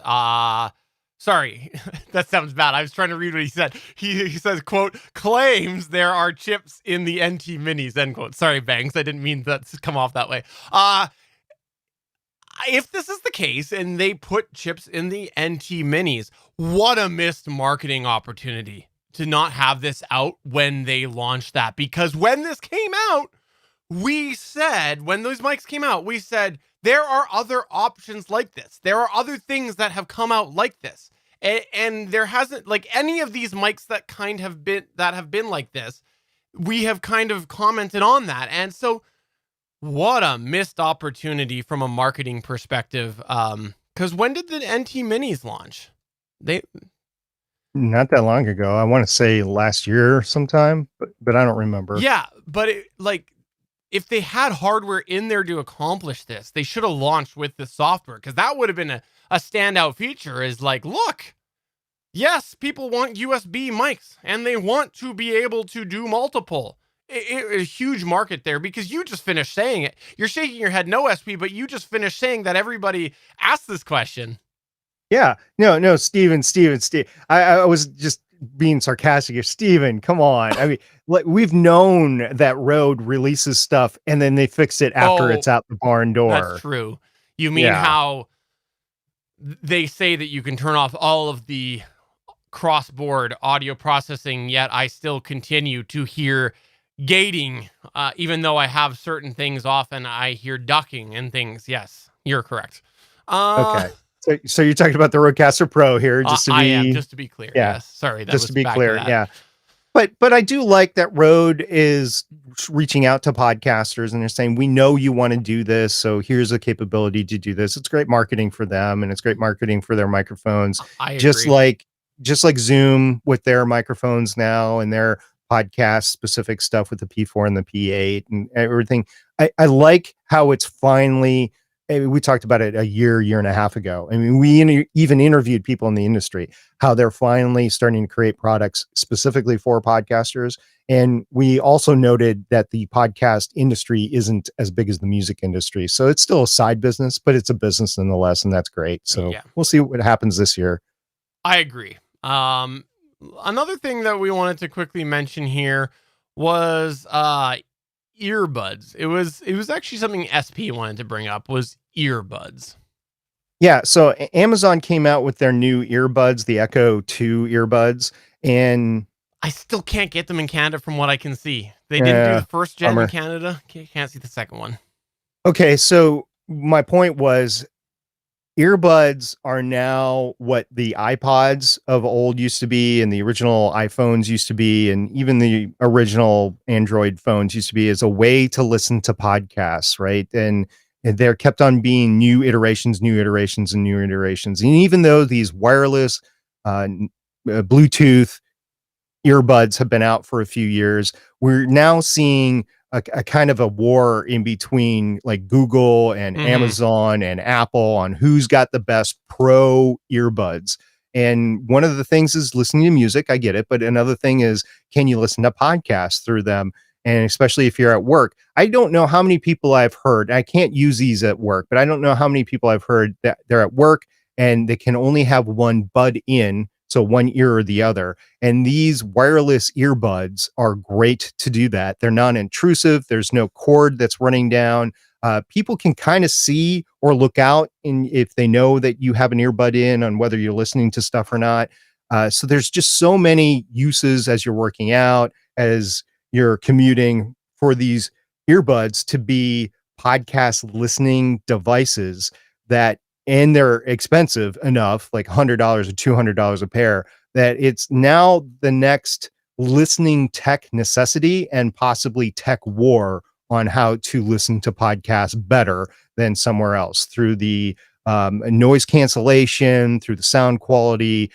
sorry, that sounds bad. I was trying to read what he said. He says, quote, claims there are chips in the NT minis, end quote. Sorry, Bangs. I didn't mean that to come off that way. If this is the case and they put chips in the NT minis, what a missed marketing opportunity to not have this out when they launched that. Because when this came out, we said, when those mics came out, we said, there are other options like this. There are other things that have come out like this. And there hasn't, like, any of these mics that have been like this, we have kind of commented on that. And so what a missed opportunity from a marketing perspective. Because when did the NT minis launch? Not that long ago. I want to say last year sometime, but I don't remember. Yeah, but if they had hardware in there to accomplish this, they should have launched with the software, because that would have been a standout feature. Is like, look, yes, people want USB mics and they want to be able to do multiple. A huge market there, because you just finished saying it. You're shaking your head no, SP, but you just finished saying that everybody asked this question. Yeah, no, Steven. I was just being sarcastic here. Steven, come on. I mean, we've known that Rode releases stuff and then they fix it after it's out the barn door. That's true. You mean how they say that you can turn off all of the cross-board audio processing, yet I still continue to hear gating, even though I have certain things off and I hear ducking and things. Yes, you're correct. Okay. So you're talking about the Rodecaster Pro here, just to be clear. Yeah. Yes. Sorry. Just to be clear. Yeah. But I do like that Rode is reaching out to podcasters and they're saying, we know you want to do this, so here's a capability to do this. It's great marketing for them and it's great marketing for their microphones. I agree. Just like Zoom with their microphones now and their podcast specific stuff with the P4 and the P8 and everything. I like how it's finally we talked about it a year and a half ago. I mean, even interviewed people in the industry, how they're finally starting to create products specifically for podcasters. And we also noted that the podcast industry isn't as big as the music industry. So it's still a side business, but it's a business nonetheless. And that's great. So Yeah, we'll see what happens this year. I agree. Another thing that we wanted to quickly mention here was earbuds. It was actually something SP wanted to bring up was earbuds. Yeah. So Amazon came out with their new earbuds, the Echo 2 earbuds. And I still can't get them in Canada from what I can see. They didn't do the first gen in bummer. Canada. Can't see the second one. Okay. So my point was, earbuds are now what the iPods of old used to be, and the original iPhones used to be, and even the original Android phones used to be, as a way to listen to podcasts, right? And there kept on being new iterations, new iterations, and new iterations. And even though these wireless Bluetooth earbuds have been out for a few years, we're now seeing a kind of a war in between like Google and Amazon and Apple on who's got the best pro earbuds. And one of the things is listening to music. I get it. But another thing is, can you listen to podcasts through them? And especially if you're at work, I don't know how many people I've heard. I can't use these at work, but I don't know how many people I've heard that they're at work and they can only have one bud in, so one ear or the other. And these wireless earbuds are great to do that. They're non-intrusive. There's no cord that's running down. People can kind of see or look out if they know that you have an earbud in on whether you're listening to stuff or not. So there's just so many uses as you're working out, as you're commuting, for these earbuds to be podcast listening devices that, and they're expensive enough, like $100 or $200 a pair, that it's now the next listening tech necessity and possibly tech war on how to listen to podcasts better than somewhere else, through the noise cancellation, through the sound quality,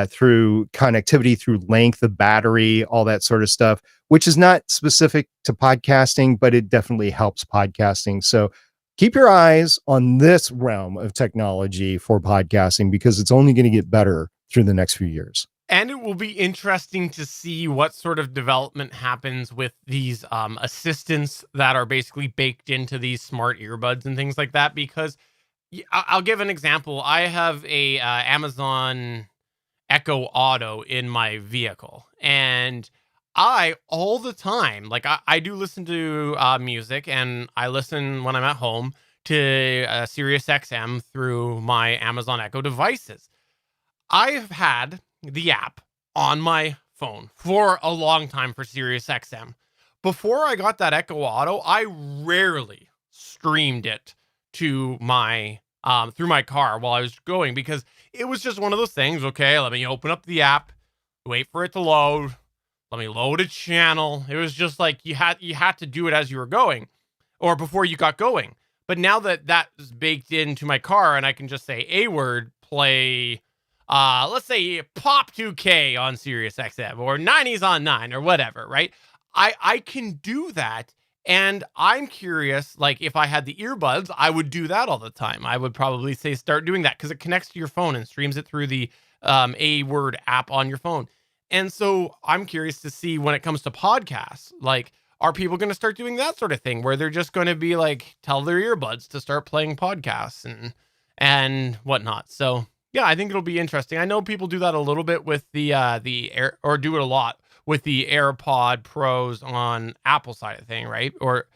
through connectivity, through length of battery, all that sort of stuff, which is not specific to podcasting, but it definitely helps podcasting. So keep your eyes on this realm of technology for podcasting, because it's only going to get better through the next few years. And it will be interesting to see what sort of development happens with these assistants that are basically baked into these smart earbuds and things like that. Because I'll give an example. I have a Amazon Echo Auto in my vehicle, and I all the time, like I do listen to music, and I listen when I'm at home to Sirius XM through my Amazon Echo devices. I've had the app on my phone for a long time for Sirius XM. Before I got that Echo Auto, I rarely streamed it to my through my car while I was going, because it was just one of those things. Okay, let me open up the app, wait for it to load, let me load a channel. It was just like you had to do it as you were going, or before you got going. But now that that is baked into my car, and I can just say a word, play let's say Pop 2K on Sirius XM or 90s on 9 or whatever, right? I can do that. And I'm curious, like if I had the earbuds, I would do that all the time. I would probably say start doing that, because it connects to your phone and streams it through the A Word app on your phone. And so I'm curious to see, when it comes to podcasts, like, are people going to start doing that sort of thing where they're just going to be like, tell their earbuds to start playing podcasts and whatnot. So yeah, I think it'll be interesting. I know people do that a little bit with the Air, or do it a lot with the AirPod Pros on Apple side of thing, right? Or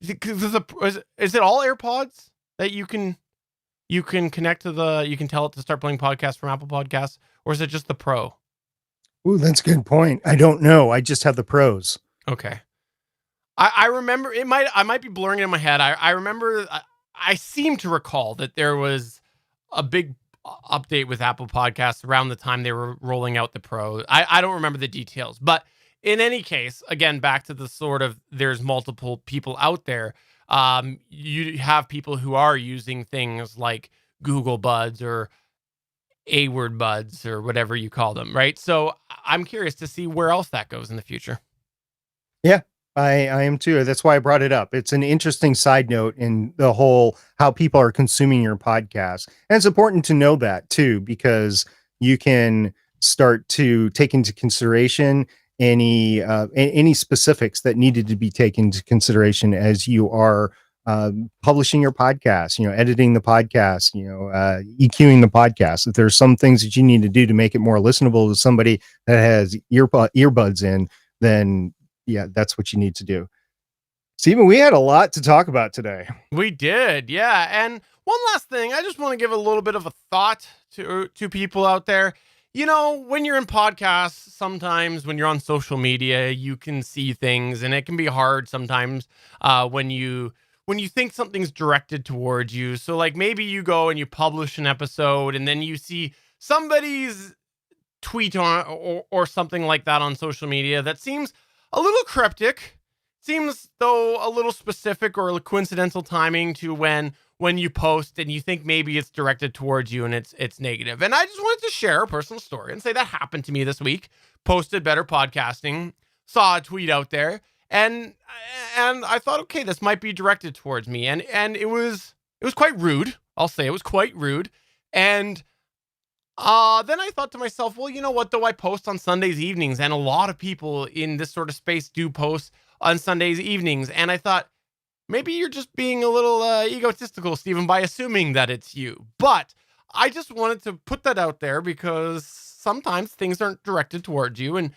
is it all AirPods that you can connect to you can tell it to start playing podcasts from Apple Podcasts, or is it just the Pro? Ooh, that's a good point. I don't know. I just have the pros. Okay. I remember I might be blurring it in my head. I remember I seem to recall that there was a big update with Apple Podcasts around the time they were rolling out the Pro. I don't remember the details, but in any case, again, back to the sort of, there's multiple people out there. You have people who are using things like Google Buds or A Word Buds or whatever you call them, right? So I'm curious to see where else that goes in the future. Yeah. I am too. That's why I brought it up. It's an interesting side note in the whole how people are consuming your podcast. And it's important to know that too, because you can start to take into consideration any specifics that needed to be taken into consideration as you are publishing your podcast, editing the podcast, EQing the podcast. If there's some things that you need to do to make it more listenable to somebody that has earbuds in, then yeah, that's what you need to do. Stephen, we had a lot to talk about today. We did, yeah. And one last thing, I just want to give a little bit of a thought to people out there. When you're in podcasts, sometimes when you're on social media, you can see things, and it can be hard sometimes when you think something's directed towards you. So like maybe you go and you publish an episode, and then you see somebody's tweet or something like that on social media that seems a little cryptic, seems though a little specific or a coincidental timing to when you post, and you think maybe it's directed towards you and it's negative. And I just wanted to share a personal story and say that happened to me this week. Posted Better Podcasting, saw a tweet out there, and I thought, okay, this might be directed towards me, and it was quite rude. I'll say it was quite rude. And then I thought to myself, well, you know what, though, I post on Sundays evenings, and a lot of people in this sort of space do post on Sundays evenings. And I thought, maybe you're just being a little egotistical, Stephen, by assuming that it's you. But I just wanted to put that out there because sometimes things aren't directed towards you, and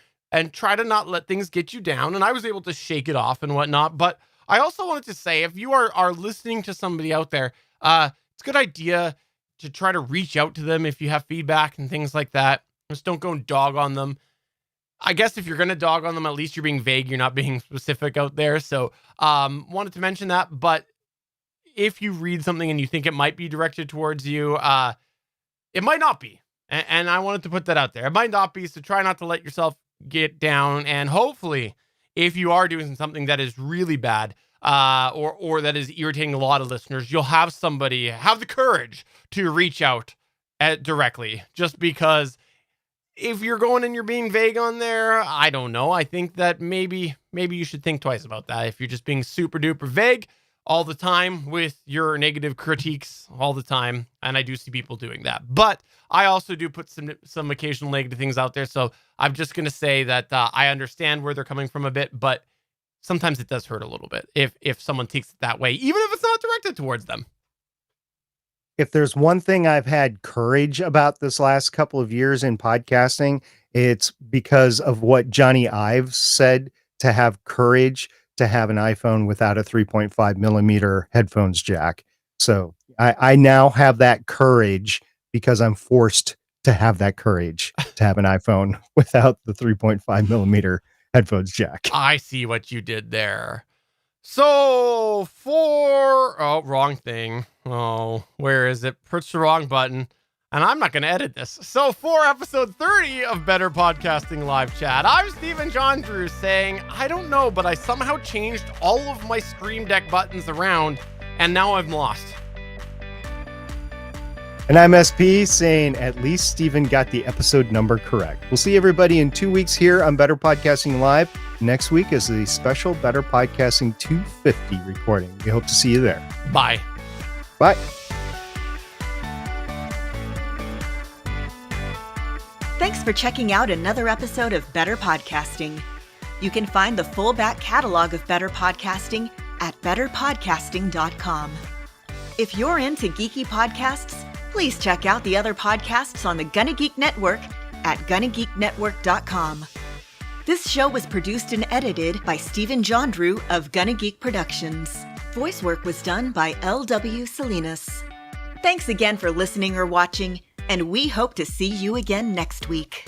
try to not let things get you down. And I was able to shake it off and whatnot. But I also wanted to say, if you are listening to somebody out there, it's a good idea to try to reach out to them if you have feedback and things like that. Just don't go and dog on them. I guess if you're going to dog on them, at least you're being vague. You're not being specific out there. So wanted to mention that. But if you read something and you think it might be directed towards you, it might not be. And I wanted to put that out there. It might not be. So try not to let yourself get down. And hopefully, if you are doing something that is really bad, or that is irritating a lot of listeners, you'll have somebody have the courage to reach out directly. Just because if you're going and you're being vague on there, I don't know. I think that maybe you should think twice about that. If you're just being super duper vague all the time with your negative critiques all the time, and I do see people doing that, but I also do put some occasional negative things out there. So I'm just going to say that I understand where they're coming from a bit, but sometimes it does hurt a little bit if someone takes it that way, even if it's not directed towards them. If there's one thing I've had courage about this last couple of years in podcasting, it's because of what Johnny Ives said, to have courage to have an iPhone without a 3.5 millimeter headphones jack. So I now have that courage because I'm forced to have that courage to have an iPhone without the 3.5 millimeter headphones jack. I see what you did there. So wrong thing. Oh, where is it? Push the wrong button. And I'm not going to edit this. So for episode 30 of Better Podcasting Live Chat, I'm Stephen John Drew saying, I don't know, but I somehow changed all of my Stream Deck buttons around, and now I'm lost. And I'm SP saying, at least Stephen got the episode number correct. We'll see everybody in 2 weeks here on Better Podcasting Live. Next week is the special Better Podcasting 250 recording. We hope to see you there. Bye. Bye. Thanks for checking out another episode of Better Podcasting. You can find the full back catalog of Better Podcasting at betterpodcasting.com. If you're into geeky podcasts, please check out the other podcasts on the Gonna Geek Network at GonnaGeekNetwork.com. This show was produced and edited by Stephen John Drew of Gonna Geek Productions. Voice work was done by L.W. Salinas. Thanks again for listening or watching, and we hope to see you again next week.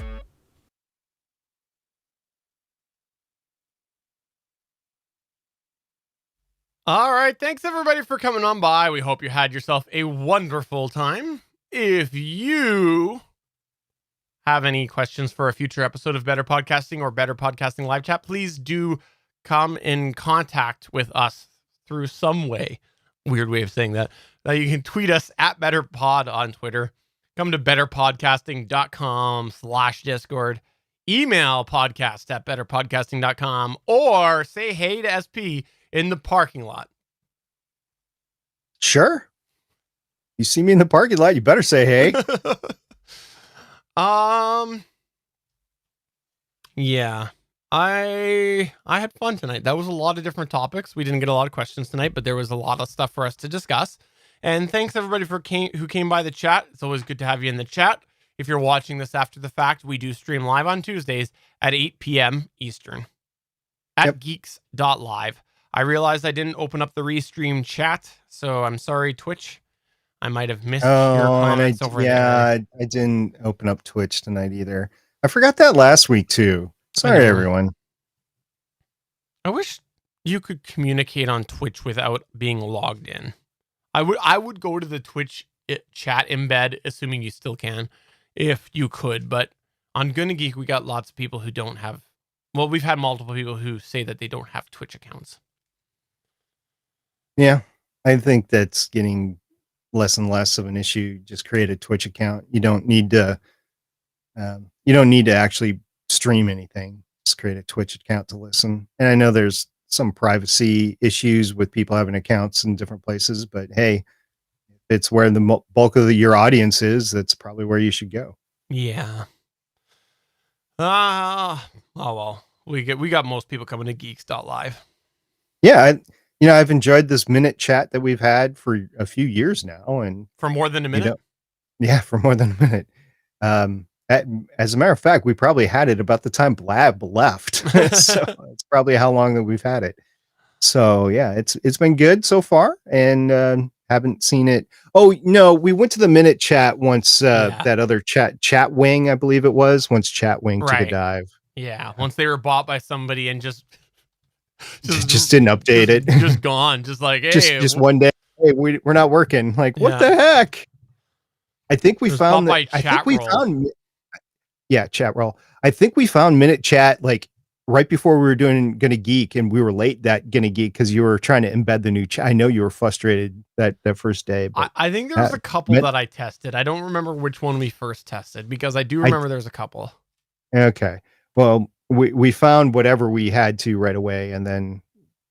All right. Thanks, everybody, for coming on by. We hope you had yourself a wonderful time. If you have any questions for a future episode of Better Podcasting or Better Podcasting Live Chat, please do come in contact with us through some way. Weird way of saying that. You can tweet us at BetterPod on Twitter. Come to betterpodcasting.com/Discord. email podcast@betterpodcasting.com, or say hey to SP in the parking lot. Sure. You see me in the parking lot, you better say hey. Yeah. I had fun tonight. That was a lot of different topics. We didn't get a lot of questions tonight, but there was a lot of stuff for us to discuss. And thanks everybody who came by the chat. It's always good to have you in the chat. If you're watching this after the fact, we do stream live on Tuesdays at 8 p.m. Eastern at geeks.live. I realized I didn't open up the restream chat, so I'm sorry, Twitch. I might have missed your comments over there. I didn't open up Twitch tonight either. I forgot that last week too. Sorry, everyone. I wish you could communicate on Twitch without being logged in. I would go to the Twitch chat embed, assuming you still can, if you could. But on Gonna Geek, we got lots of people who don't have. Well, we've had multiple people who say that they don't have Twitch accounts. Yeah, I think that's getting less and less of an issue. Just create a Twitch account. You don't need to. You don't need to actually stream anything. Just create a Twitch account to listen. And I know there's some privacy issues with people having accounts in different places, but hey, if it's where the bulk of your audience is, that's probably where you should go. Yeah. Oh well. We got most people coming to geeks.live. Yeah, I've enjoyed this minute chat that we've had for a few years now, and for more than a minute. Yeah, for more than a minute. As a matter of fact, we probably had it about the time Blab left. So it's probably how long that we've had it. So yeah, it's been good so far, and haven't seen it. Oh no, we went to the minute chat once. That other chat wing, I believe it was. Once chat wing took a dive. Yeah, once they were bought by somebody and just didn't update it. Just gone. Just like, hey, just one day. Hey, we're not working. Like, what the heck? I think we found that. I think we found. Yeah, chat roll. I think we found minute chat like right before we were doing Gonna Geek, and we were late that Gonna Geek because you were trying to embed the new chat. I know you were frustrated that first day. But I think there was a couple that I tested. I don't remember which one we first tested because I do remember there's a couple. Okay. Well, we found whatever we had to right away, and then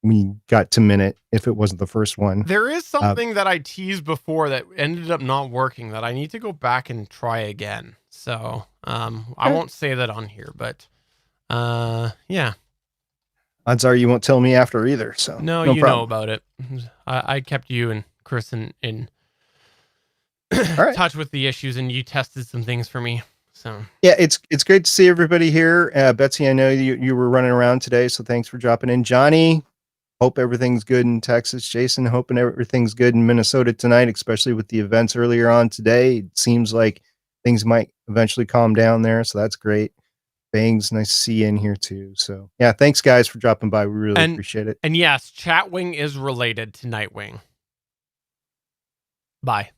we got to minute if it wasn't the first one. There is something that I teased before that ended up not working that I need to go back and try again. So I won't say that on here, but yeah. Odds are you won't tell me after either. So no you problem. Know about it. I kept you and Chris in touch with the issues, and you tested some things for me. So yeah, it's great to see everybody here. Betsy, I know you were running around today, so thanks for dropping in. Johnny, hope everything's good in Texas. Jason, hoping everything's good in Minnesota tonight, especially with the events earlier on today. It seems like things might eventually calm down there, so that's great. Bangs, nice to see you in here too. So yeah, thanks guys for dropping by. We really appreciate it. And yes, Chatwing is related to Nightwing. Bye.